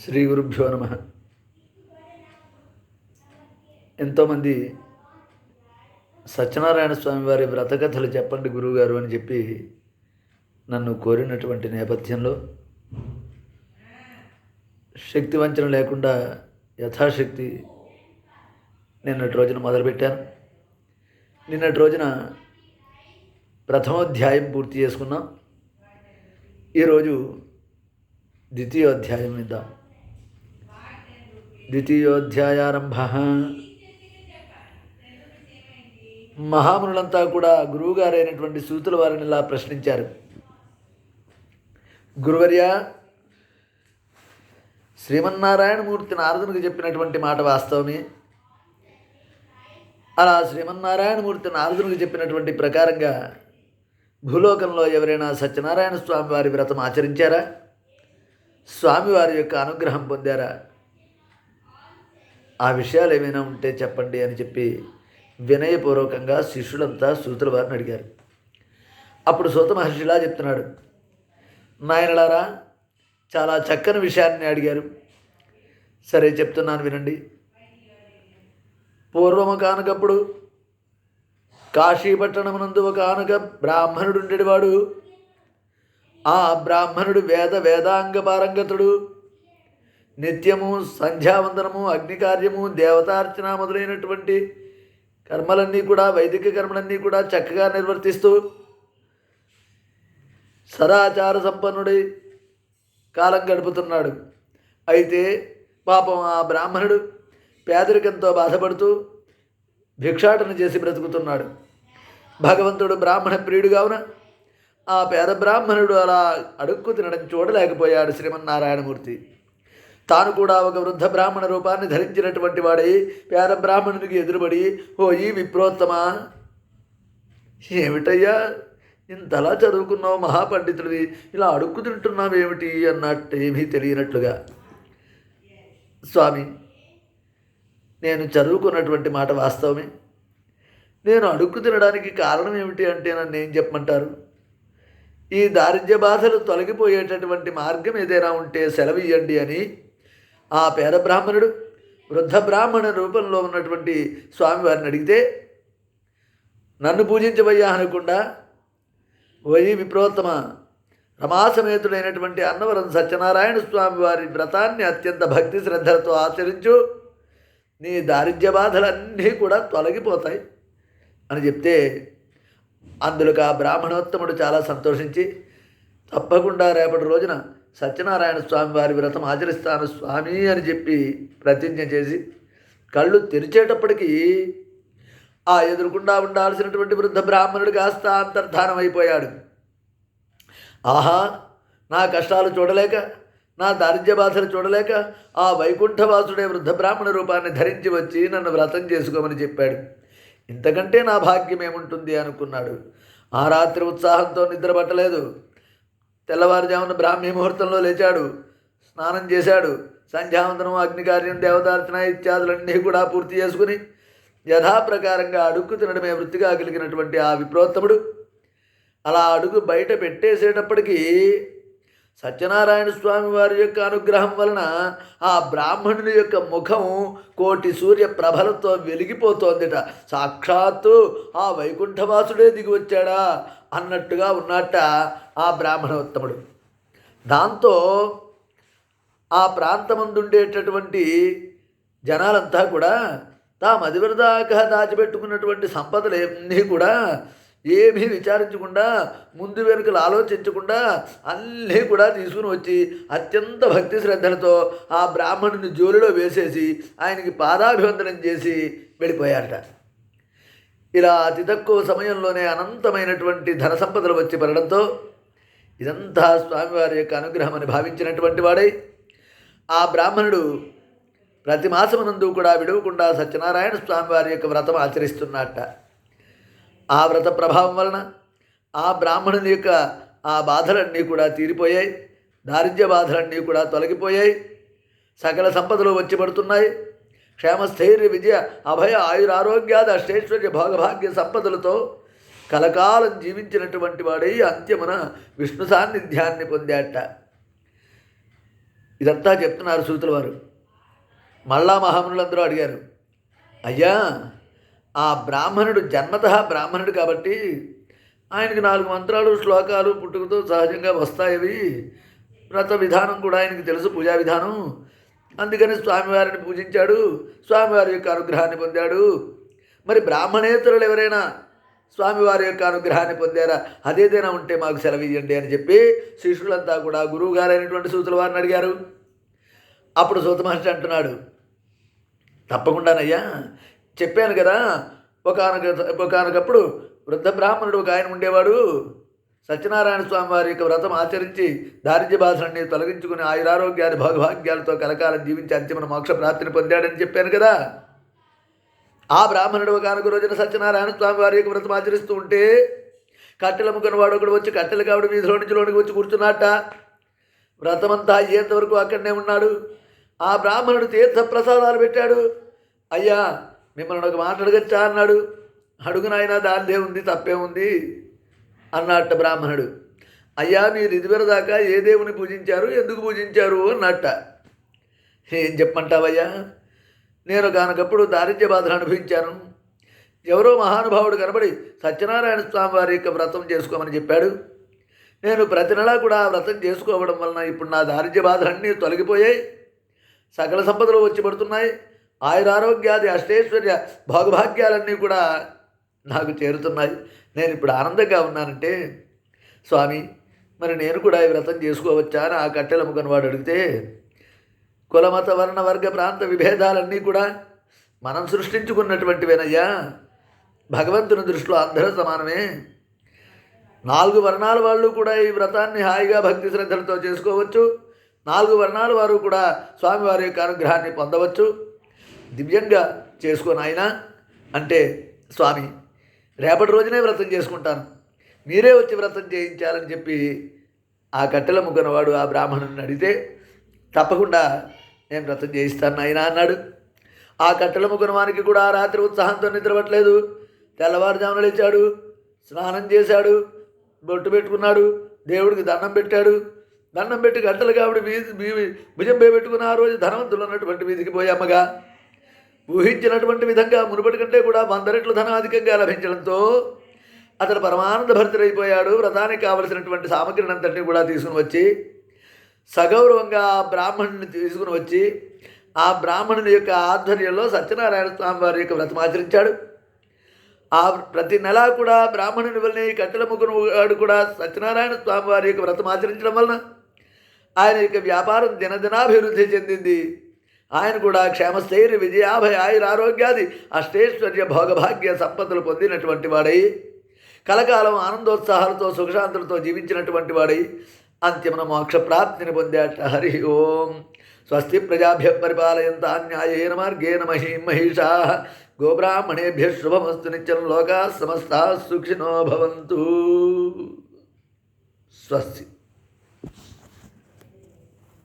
శ్రీ గురుభ్యో నమ. ఎంతోమంది సత్యనారాయణ స్వామి వారి వ్రతకథలు చెప్పండి గురువుగారు అని చెప్పి నన్ను కోరినటువంటి నేపథ్యంలో శక్తి వంచన లేకుండా యథాశక్తి నిన్నటి రోజున మొదలుపెట్టాను. నిన్నటి రోజున ప్రథమోధ్యాయం పూర్తి చేసుకున్నాం. ఈరోజు ద్వితీయోధ్యాయం విద్దాం. ద్వితీయోధ్యాయారంభ. మహామునులంతా కూడా గురువుగారైనటువంటి సూతుల వారిని ఇలా ప్రశ్నించారు. గురువర్య, శ్రీమన్నారాయణమూర్తి నారదునికి చెప్పినటువంటి మాట వాస్తవమే. అలా శ్రీమన్నారాయణమూర్తి నారదునికి చెప్పినటువంటి ప్రకారంగా భూలోకంలో ఎవరైనా సత్యనారాయణ స్వామి వారి వ్రతం ఆచరించారా? స్వామివారి యొక్క అనుగ్రహం పొందారా? ఆ విషయాలు ఏమైనా ఉంటే చెప్పండి అని చెప్పి వినయపూర్వకంగా శిష్యులంతా సూతుల వారిని అడిగారు. అప్పుడు సూత మహర్షిలా చెప్తున్నాడు. నాయనలారా, చాలా చక్కని విషయాన్ని అడిగారు. సరే చెప్తున్నాను వినండి. పూర్వము కానకప్పుడు కాశీపట్టణమునందు ఒక ఆనక బ్రాహ్మణుడు ఉండేవాడు. ఆ బ్రాహ్మణుడు వేదాంగ పారంగతుడు. నిత్యము సంధ్యావందనము, అగ్నికార్యము, దేవతార్చన మొదలైనటువంటి కర్మలన్నీ కూడా, వైదిక కర్మలన్నీ కూడా చక్కగా నిర్వర్తిస్తూ సదాచార సంపన్నుడై కాలం గడుపుతున్నాడు. అయితే పాపం ఆ బ్రాహ్మణుడు పేదరికంతో బాధపడుతూ భిక్షాటన చేసి బ్రతుకుతున్నాడు. భగవంతుడు బ్రాహ్మణ ప్రియుడు కావున ఆ పేద బ్రాహ్మణుడు అలా అడుక్కు తినడం చూడలేకపోయాడు శ్రీమన్నారాయణమూర్తి. తాను కూడా ఒక వృద్ధ బ్రాహ్మణ రూపాన్ని ధరించినటువంటి వాడై పేద బ్రాహ్మణునికి ఎదురుబడి, ఓ ఈ విప్రోత్తమా, ఏమిటయ్యా ఇంతలా చదువుకున్నావు, మహాపండితుడివి, ఇలా అడుక్కు తింటున్నావు ఏమిటి అన్నట్టు ఏమీ తెలియనట్లుగా, స్వామి నేను చదువుకున్నటువంటి మాట వాస్తవమే. నేను అడుక్కు తినడానికి కారణం ఏమిటి అంటే నన్ను ఏం చెప్పమంటారు? ఈ దారిద్ర్య బాధలు తొలగిపోయేటటువంటి మార్గం ఏదైనా ఉంటే సెలవియ్యండి అని ఆ పేద బ్రాహ్మణుడు వృద్ధ బ్రాహ్మణ రూపంలో ఉన్నటువంటి స్వామివారిని అడిగితే, నన్ను పూజించబయ్యా అనకుండా, వయి విప్రోత్తమ, రమాసమేతుడైనటువంటి అన్నవరం సత్యనారాయణ స్వామి వారి వ్రతాన్ని అత్యంత భక్తి శ్రద్ధలతో ఆచరించు, నీ దారిద్ర్య బాధలన్నీ కూడా తొలగిపోతాయి అని చెప్తే, అందులోకి ఆ బ్రాహ్మణోత్తముడు చాలా సంతోషించి, తప్పకుండా రేపటి రోజున సత్యనారాయణ స్వామి వారి వ్రతం ఆచరిస్తాను స్వామి అని చెప్పి ప్రతిజ్ఞ చేసి కళ్ళు తెరిచేటప్పటికీ ఆ ఎదురుకుండా ఉండాల్సినటువంటి వృద్ధ బ్రాహ్మణుడు కాస్త అంతర్ధానం అయిపోయాడు. ఆహా, నా కష్టాలు చూడలేక, నా దారిద్ర్య బాధలు చూడలేక ఆ వైకుంఠవాసుడే వృద్ధ బ్రాహ్మణ రూపాన్ని ధరించి వచ్చి నన్ను వ్రతం చేసుకోమని చెప్పాడు. ఇంతకంటే నా భాగ్యం ఏముంటుంది అనుకున్నాడు. ఆ రాత్రి ఉత్సాహంతో నిద్రపట్టలేదు. తెల్లవారుజామున బ్రాహ్మీ ముహూర్తంలో లేచాడు, స్నానం చేశాడు, సంధ్యావందనం, అగ్నికార్యం, దేవతార్చన ఇత్యాదులన్నీ కూడా పూర్తి చేసుకుని యథాప్రకారంగా అడుక్కు తినడమే వృత్తిగా కలిగినటువంటి ఆ విప్రోత్తముడు అలా అడుగు బయట పెట్టేసేటప్పటికీ సత్యనారాయణ స్వామి వారి యొక్క అనుగ్రహం వలన ఆ బ్రాహ్మణుని యొక్క ముఖం కోటి సూర్య ప్రభలతో వెలిగిపోతోందిట. సాక్షాత్తు ఆ వైకుంఠవాసుడే దిగి వచ్చాడా అన్నట్టుగా ఉన్నట్ట ఆ బ్రాహ్మణోత్తముడు. దాంతో ఆ ప్రాంతమందుండేటటువంటి జనాలంతా కూడా తాము అదివరదాకా దాచిపెట్టుకున్నటువంటి సంపదలన్నీ కూడా ఏమీ విచారించకుండా, ముందు వెనుకలు ఆలోచించకుండా అన్నీ కూడా తీసుకుని వచ్చి అత్యంత భక్తి శ్రద్ధలతో ఆ బ్రాహ్మణుని జోలిలో వేసేసి ఆయనకి పాదాభివందనం చేసి వెళ్ళిపోయారట. ఇలా అతి తక్కువ సమయంలోనే అనంతమైనటువంటి ధన సంపదలు వచ్చి పడడంతో ఇదంతా స్వామివారి యొక్క అనుగ్రహం అని భావించినటువంటి వాడై ఆ బ్రాహ్మణుడు ప్రతి మాసమునందు కూడా విడవకుండా సత్యనారాయణ స్వామివారి యొక్క వ్రతం ఆచరిస్తున్నట్ట. ఆ వ్రత ప్రభావం వలన ఆ బ్రాహ్మణుని యొక్క ఆ బాధలన్నీ కూడా తీరిపోయాయి. దారిద్ర్య బాధలన్నీ కూడా తొలగిపోయాయి. సకల సంపదలు వచ్చి పడుతున్నాయి. క్షేమస్థైర్య విజయ అభయ ఆయురారోగ్యాది అష్టైశ్వర్య భోగభాగ్య సంపదలతో కలకాలం జీవించినటువంటి వాడై అంత్యమున విష్ణు సాన్నిధ్యాన్ని పొందాట. ఇదంతా చెప్తున్నారు సూతుల వారు. మళ్ళా మహామునులందరూ అడిగారు, అయ్యా ఆ బ్రాహ్మణుడు జన్మతః బ్రాహ్మణుడు కాబట్టి ఆయనకి 4 మంత్రాలు శ్లోకాలు పుట్టుకతో సహజంగా వస్తాయి. వ్రత విధానం కూడా ఆయనకి తెలుసు, పూజా విధానం. అందుకని స్వామివారిని పూజించాడు, స్వామివారి యొక్క అనుగ్రహాన్ని పొందాడు. మరి బ్రాహ్మణేతరులు ఎవరైనా స్వామివారి యొక్క అనుగ్రహాన్ని పొందారా? అదేదైనా ఉంటే మాకు సెలవియ్యండి అని చెప్పి శిష్యులంతా కూడా గురువు గారైనటువంటి సూతుల వారిని అడిగారు. అప్పుడు సూత మహర్షి అంటున్నాడు, తప్పకుండానయ్యా, చెప్పాను కదా, ఒకనొకప్పుడు వృద్ధ బ్రాహ్మణుడు ఒక ఆయన ఉండేవాడు. సత్యనారాయణ స్వామి వారి యొక్క వ్రతం ఆచరించి దారిద్ర్య బాధలన్నీ తొలగించుకుని ఆయురారోగ్యాన్ని భోగభాగ్యాలతో కలకాలం జీవించి అంతిమ మోక్ష ప్రాప్తిని పొందాడని చెప్పాను కదా. ఆ బ్రాహ్మణుడు ఒకనొక రోజున సత్యనారాయణ స్వామి వారి యొక్క వ్రతం ఆచరిస్తూ ఉంటే కట్టెలు అమ్ముకుని వాడు ఒకడు వచ్చి కట్టెలు కావడం వీధిలో నుంచి లోనికి వచ్చి కూర్చున్నట్ట. వ్రతమంతా అయ్యేంతవరకు అక్కడనే ఉన్నాడు. ఆ బ్రాహ్మణుడు తీర్థ ప్రసాదాలు పెట్టాడు. అయ్యా మిమ్మల్ని ఒక మాట అడగచ్చా అన్నాడు. అడుగునైనా దానిదే ఉంది, తప్పేముంది అన్నట్ట బ్రాహ్మణుడు. అయ్యా మీరు ఇదివరదాకా ఏ దేవుని పూజించారు, ఎందుకు పూజించారు అన్నట్ట. ఏం చెప్పమంటావయ్యా, నేను కానకప్పుడు దారిద్ర్య బాధలు అనుభవించాను. ఎవరో మహానుభావుడు కనబడి సత్యనారాయణ స్వామి వారి యొక్క వ్రతం చేసుకోమని చెప్పాడు. నేను ప్రతి నెలా కూడా ఆ వ్రతం చేసుకోవడం వలన ఇప్పుడు నా దారిద్ర్య బాధలన్నీ తొలగిపోయాయి, సకల సంపదలు వచ్చి పడుతున్నాయి, ఆయురారోగ్యాది అష్టైశ్వర్య భోగభాగ్యాలన్నీ కూడా నాకు చేరుతున్నాయి. నేను ఇప్పుడు ఆనందంగా ఉన్నానంటే, స్వామి మరి నేను కూడా ఈ వ్రతం చేసుకోవచ్చా అని ఆ కట్టెలమ్ముకొని వాడు అడిగితే, కులమత వర్ణ వర్గ ప్రాంత విభేదాలన్నీ కూడా మనం సృష్టించుకున్నటువంటివేనయ్యా. భగవంతుని దృష్టిలో అందరూ సమానమే. 4 వర్ణాల వాళ్ళు కూడా ఈ వ్రతాన్ని హాయిగా భక్తి శ్రద్ధలతో చేసుకోవచ్చు. 4 వర్ణాల వారు కూడా స్వామివారి యొక్క అనుగ్రహాన్ని పొందవచ్చు. దివ్యంగా చేసుకోను ఆయన అంటే, స్వామి రేపటి రోజునే వ్రతం చేసుకుంటాను, మీరే వచ్చి వ్రతం చేయించాలని చెప్పి ఆ కట్టెల ముగ్గనవాడు ఆ బ్రాహ్మణుని అడిగితే, తప్పకుండా నేను వ్రతం చేయిస్తాను ఆయన అన్నాడు. ఆ కట్టెల ముగ్గనవానికి కూడా ఆ రాత్రి ఉత్సాహంతో నిద్రపట్టలేదు. తెల్లవారుజామున లేచాడు, స్నానం చేశాడు, బొట్టు పెట్టుకున్నాడు, దేవుడికి దండం పెట్టాడు. దండం పెట్టి గంటలు కాబట్టి భుజం పెట్టుకుని ఆ రోజు ధనవంతులు ఉన్నటువంటి వీధికి పోయామగా ఊహించినటువంటి విధంగా మునుపటి కంటే కూడా 100 రెట్లు ధనం అధికంగా లభించడంతో అతను పరమానంద భరితుడైపోయాడు. వ్రతానికి కావలసినటువంటి సామగ్రిని అంతటినీ కూడా తీసుకుని వచ్చి సగౌరవంగా ఆ బ్రాహ్మణుని తీసుకుని వచ్చి ఆ బ్రాహ్మణుని యొక్క ఆధ్వర్యంలో సత్యనారాయణ స్వామి వారి యొక్క వ్రతం ఆచరించాడు. ఆ ప్రతి నెలా కూడా బ్రాహ్మణుని వల్లనే కట్టెల ముగ్గురు వాడు కూడా సత్యనారాయణ స్వామి వారి యొక్క వ్రతం ఆచరించడం వలన ఆయన యొక్క వ్యాపారం దినదినాభివృద్ధి చెందింది. ఆయన కూడా క్షేమస్థైర్య విజయాభయ ఆయురారోగ్యాది అష్టైశ్వర్య భోగభాగ్య సంపదలు పొందినటువంటి వాడై కలకాలం ఆనందోత్సాహాలతో సుఖశాంతులతో జీవించినటువంటి వాడై అంతిమ మోక్ష ప్రాప్తిని పొందాట. హరి ఓం. స్వస్తి ప్రజాభ్య పరిపాలయంతాం న్యాయేన మార్గేణ మహీషా గోబ్రాహ్మణేభ్య శుభమస్తు నిత్యం లోకా సమస్తా సుఖినో భవంతు. స్వస్తి.